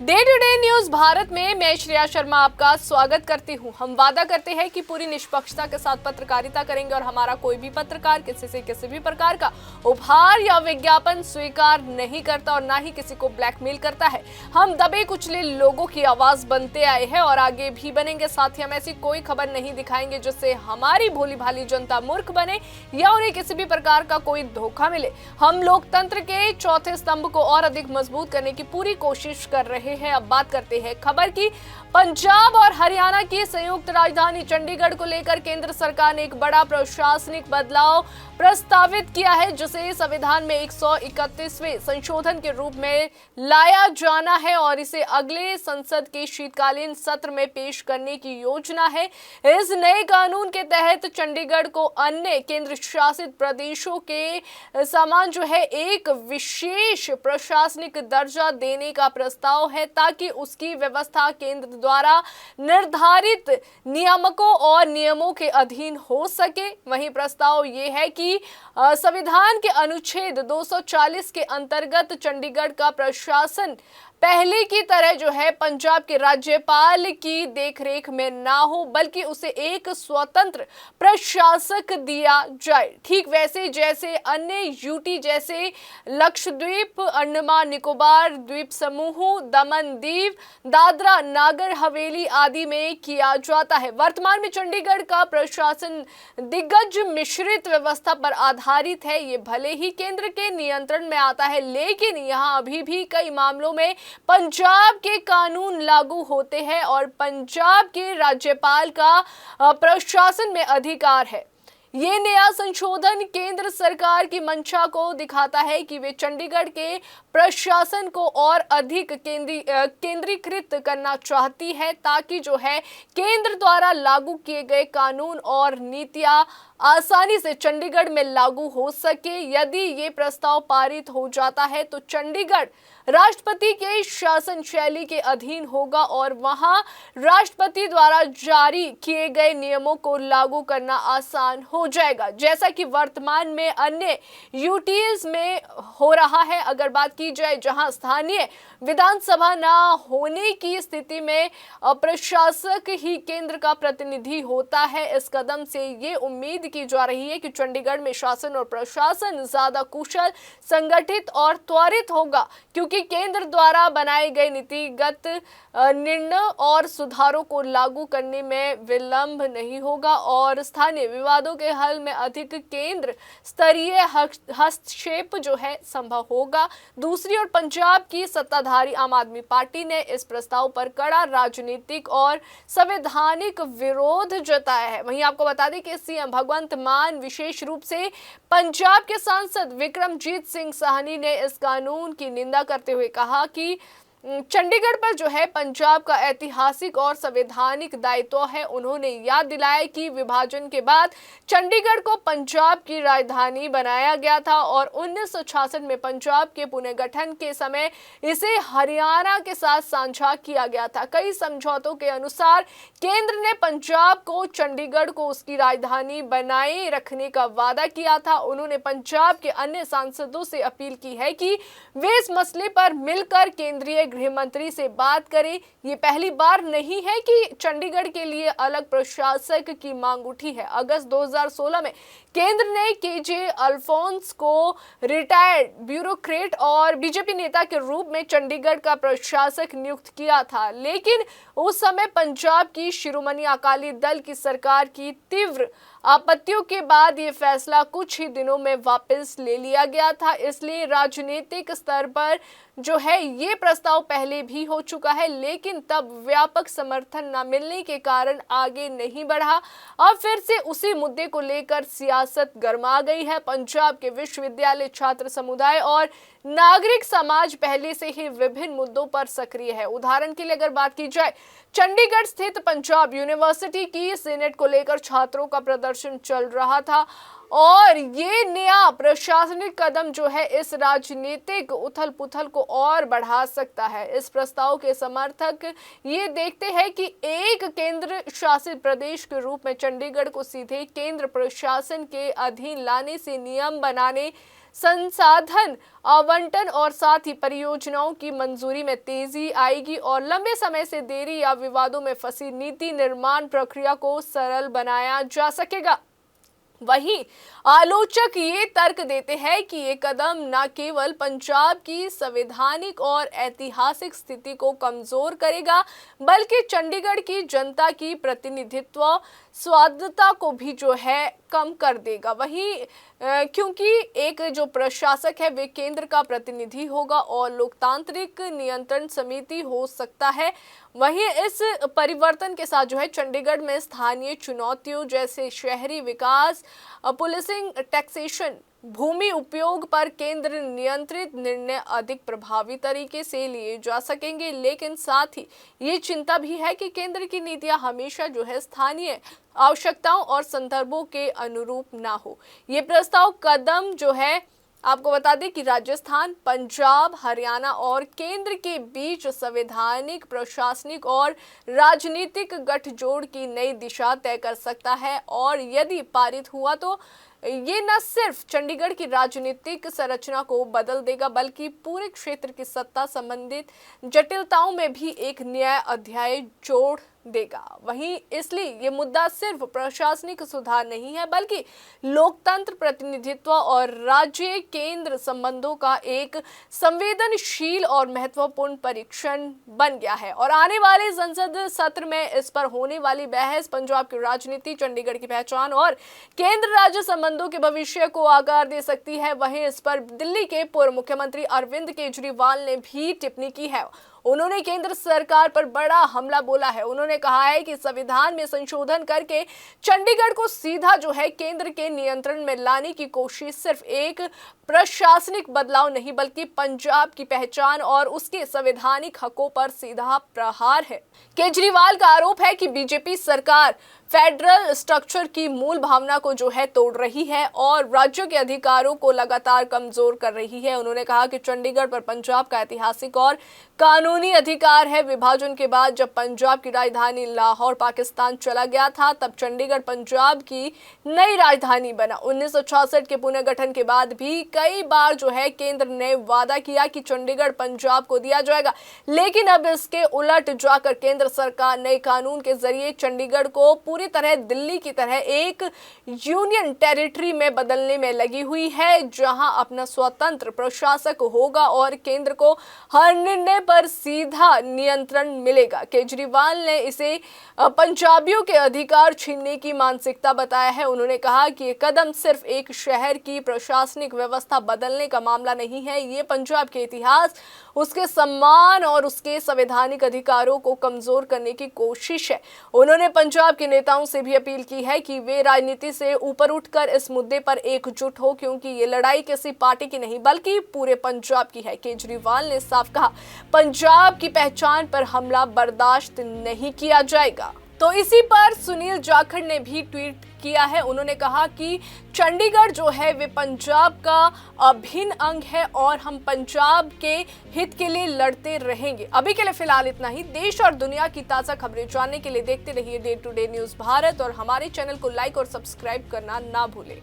Day to day news Bharat में मैं श्रेया शर्मा आपका स्वागत करती हूं। हम वादा करते हैं कि पूरी निष्पक्षता के साथ पत्रकारिता करेंगे और हमारा कोई भी पत्रकार किसी से किसी भी प्रकार का उपहार या विज्ञापन स्वीकार नहीं करता और ना ही किसी को ब्लैकमेल करता है। हम दबे कुचले लोगों की आवाज बनते आए हैं और आगे भी बनेंगे। साथ ही हम ऐसी कोई खबर नहीं दिखाएंगे जिससे हमारी भोली भाली जनता मूर्ख बने या उन्हें किसी भी प्रकार का कोई धोखा मिले। हम लोकतंत्र के चौथे स्तंभ को और अधिक मजबूत करने की पूरी कोशिश कर रहे हैं। अब बात करते हैं खबर की। पंजाब और हरियाणा की संयुक्त राजधानी चंडीगढ़ को लेकर केंद्र सरकार ने एक बड़ा प्रशासनिक बदलाव प्रस्तावित किया है, जिसे संविधान में 131वें संशोधन के रूप में लाया जाना है और इसे अगले संसद के शीतकालीन सत्र में पेश करने की योजना है। इस नए कानून के तहत चंडीगढ़ को अन्य केंद्र शासित प्रदेशों के समान एक विशेष प्रशासनिक दर्जा देने का प्रस्ताव है, ताकि उसकी व्यवस्था केंद्र द्वारा निर्धारित नियामकों और नियमों के अधीन हो सके। वहीं प्रस्ताव ये है कि संविधान के अनुच्छेद 240 के अंतर्गत चंडीगढ़ का प्रशासन पहले की तरह पंजाब के राज्यपाल की देखरेख में ना हो, बल्कि उसे एक स्वतंत्र प्रशासक दिया जाए। ठीक वैसे जैसे अन्य यूटी जैसे लक्षद्वीप, अंडमान निकोबार द्वीप समूह, दमन दीव, दादरा नागर हवेली आदि में किया जाता है। वर्तमान में चंडीगढ़ का प्रशासन दिग्गज मिश्रित व्यवस्था पर आधारित है। ये भले ही केंद्र के नियंत्रण में आता है, लेकिन यहाँ अभी भी कई मामलों में पंजाब के कानून लागू होते हैं और पंजाब के राज्यपाल का प्रशासन में अधिकार है। ये नया संशोधन केंद्र सरकार की मंशा को दिखाता है कि वे चंडीगढ़ के प्रशासन को और अधिक केंद्रीकृत करना चाहती है, ताकि केंद्र द्वारा लागू किए गए कानून और नीतियां आसानी से चंडीगढ़ में लागू हो सके। यदि ये प्रस्ताव पारित हो जाता है तो चंडीगढ़ राष्ट्रपति के शासन शैली के अधीन होगा और वहां राष्ट्रपति द्वारा जारी किए गए नियमों को लागू करना आसान हो जाएगा, जैसा कि वर्तमान में अन्य यूटीज में हो रहा है। अगर बात की जाए जहां स्थानीय विधानसभा ना होने की स्थिति में प्रशासक ही केंद्र का प्रतिनिधि होता है। इस कदम से ये उम्मीद की जा रही है कि चंडीगढ़ में शासन और प्रशासन ज्यादा कुशल, संगठित और त्वरित होगा, क्योंकि केंद्र द्वारा बनाए गए नीतिगत निर्णय और सुधारों को लागू करने में विलंब नहीं होगा और स्थानीय विवादों के हल में अधिक केंद्र स्तरीय हस्तक्षेप संभव होगा। दूसरी ओर पंजाब की सत्ताधारी आम आदमी पार्टी ने इस प्रस्ताव पर कड़ा राजनीतिक और संवैधानिक विरोध जताया है। वहीं आपको बता दें कि सीएम भगवंत मान, विशेष रूप से पंजाब के सांसद विक्रमजीत सिंह साहनी ने इस कानून की निंदा करते हुए कहा कि चंडीगढ़ पर पंजाब का ऐतिहासिक और संवैधानिक दायित्व है। उन्होंने याद दिलाया कि विभाजन के बाद चंडीगढ़ को पंजाब की राजधानी बनाया गया था और 1966 में पंजाब के पुनर्गठन के समय इसे हरियाणा के साथ साझा किया गया था। कई समझौतों के अनुसार केंद्र ने पंजाब को चंडीगढ़ को उसकी राजधानी बनाए रखने का वादा किया था। उन्होंने पंजाब के अन्य सांसदों से अपील की है कि वे इस मसले पर मिलकर केंद्रीय गृह मंत्री से बात करें। ये पहली बार नहीं है कि चंडीगढ़ के लिए अलग प्रशासक की मांग उठी है। अगस्त 2016 में केंद्र ने केजे अल्फोंस को रिटायर्ड ब्यूरोक्रेट और बीजेपी नेता के रूप में चंडीगढ़ का प्रशासक नियुक्त किया था, लेकिन उस समय पंजाब की शिरोमणि अकाली दल की सरकार की तीव्र आपत्तियों के बाद ये फैसला कुछ ही दिनों में वापस ले लिया गया था। इसलिए राजनीतिक स्तर पर ये प्रस्ताव पहले भी हो चुका है, लेकिन तब व्यापक समर्थन न मिलने के कारण आगे नहीं बढ़ा। अब फिर से उसी मुद्दे को लेकर सियासत गर्मा गई है। पंजाब के विश्वविद्यालय, छात्र समुदाय और नागरिक समाज पहले से ही विभिन्न मुद्दों पर सक्रिय है। उदाहरण के लिए अगर बात की जाए, चंडीगढ़ स्थित पंजाब यूनिवर्सिटी की सीनेट को लेकर छात्रों का प्रदर्शन चल रहा था और ये नया प्रशासनिक कदम इस राजनीतिक उथल पुथल को और बढ़ा सकता है। इस प्रस्ताव के समर्थक ये देखते हैं कि एक केंद्र शासित प्रदेश के रूप में चंडीगढ़ को सीधे केंद्र प्रशासन के अधीन लाने से नियम बनाने संसाधन आवंटन और साथ ही परियोजनाओं की मंजूरी में तेजी आएगी और लंबे समय से देरी या विवादों में फंसी नीति निर्माण प्रक्रिया को सरल बनाया जा सकेगा। वहीं आलोचक ये तर्क देते हैं कि ये कदम न केवल पंजाब की संवैधानिक और ऐतिहासिक स्थिति को कमजोर करेगा, बल्कि चंडीगढ़ की जनता की प्रतिनिधित्व स्वायत्तता को भी जो है कम कर देगा। वहीं क्योंकि एक जो प्रशासक है वे केंद्र का प्रतिनिधि होगा और लोकतांत्रिक नियंत्रण समिति हो सकता है। वहीं इस परिवर्तन के साथ जो है चंडीगढ़ में स्थानीय चुनौतियों जैसे शहरी विकास, पुलिसिंग, टैक्सेशन, भूमि उपयोग पर केंद्र नियंत्रित निर्णय अधिक प्रभावी तरीके से लिए जा सकेंगे। लेकिन साथ ही ये चिंता भी है कि केंद्र की नीतियां हमेशा जो है स्थानीय आवश्यकताओं और संदर्भों के अनुरूप ना हो। ये प्रस्ताव कदम जो है आपको बता दें कि राजस्थान, पंजाब, हरियाणा और केंद्र के बीच संवैधानिक, प्रशासनिक और राजनीतिक गठजोड़ की नई दिशा तय कर सकता है और यदि पारित हुआ तो ये न सिर्फ चंडीगढ़ की राजनीतिक संरचना को बदल देगा बल्कि पूरे क्षेत्र की सत्ता संबंधित जटिलताओं में भी एक नया अध्याय जोड़ देगा। वहीं इसलिए ये मुद्दा सिर्फ प्रशासनिक सुधार नहीं है बल्कि लोकतंत्र, प्रतिनिधित्व और राज्य केंद्र संबंधों का एक संवेदनशील और महत्वपूर्ण परीक्षण बन गया है। और आने वाले संसद सत्र में इस पर होने वाली बहस पंजाब की राजनीति, चंडीगढ़ की पहचान और केंद्र राज्य संबंधों के भविष्य को आकार दे सकती है। वहीं इस पर दिल्ली के पूर्व मुख्यमंत्री अरविंद केजरीवाल ने भी टिप्पणी की है। उन्होंने केंद्र सरकार पर बड़ा हमला बोला है। उन्होंने कहा है कि संविधान में संशोधन करके चंडीगढ़ को सीधा जो है केंद्र के नियंत्रण में लाने की कोशिश सिर्फ एक प्रशासनिक बदलाव नहीं बल्कि पंजाब की पहचान और उसके संवैधानिक हकों पर सीधा प्रहार है। केजरीवाल का आरोप है कि बीजेपी सरकार फेडरल स्ट्रक्चर की मूल भावना को जो है तोड़ रही है और राज्यों के अधिकारों को लगातार कमजोर कर रही है। उन्होंने कहा कि चंडीगढ़ पर पंजाब का ऐतिहासिक और कानूनी अधिकार है। विभाजन के बाद जब पंजाब की राजधानी लाहौर पाकिस्तान चला गया था तब चंडीगढ़ पंजाब की नई राजधानी बना। 1966 के पुनर्गठन के बाद भी कई बार जो है केंद्र ने वादा किया कि चंडीगढ़ पंजाब को दिया जाएगा, लेकिन अब इसके उलट जाकर केंद्र सरकार नए कानून के जरिए चंडीगढ़ को पूरी तरह दिल्ली की तरह एक यूनियन टेरिटरी में बदलने में लगी हुई है, जहां अपना स्वतंत्र प्रशासक होगा और केंद्र को हर निर्णय पर सीधा नियंत्रण मिलेगा। केजरीवाल ने इसे पंजाबियों के अधिकार छीनने की मानसिकता बताया है। उन्होंने कहा कि ये कदम सिर्फ एक शहर की प्रशासनिक व्यवस्था बदलने का मामला नहीं है, ये पंजाब के इतिहास, उसके सम्मान और उसके संवैधानिक अधिकारों को कमजोर करने की कोशिश है। उन्होंने पंजाब के नेताओं से भी अपील की है कि वे राजनीति से ऊपर उठकर इस मुद्दे पर एकजुट हो, क्योंकि ये लड़ाई किसी पार्टी की नहीं बल्कि पूरे पंजाब की है। केजरीवाल ने साफ कहा, पंजाब की पहचान पर हमला बर्दाश्त नहीं किया जाएगा। तो इसी पर सुनील जाखड़ ने भी ट्वीट किया है। उन्होंने कहा कि चंडीगढ़ जो है वे पंजाब का अभिन्न अंग है और हम पंजाब के हित के लिए लड़ते रहेंगे। अभी के लिए फिलहाल इतना ही। देश और दुनिया की ताज़ा खबरें जानने के लिए देखते रहिए day to day news Bharat और हमारे चैनल को लाइक और सब्सक्राइब करना ना भूलें।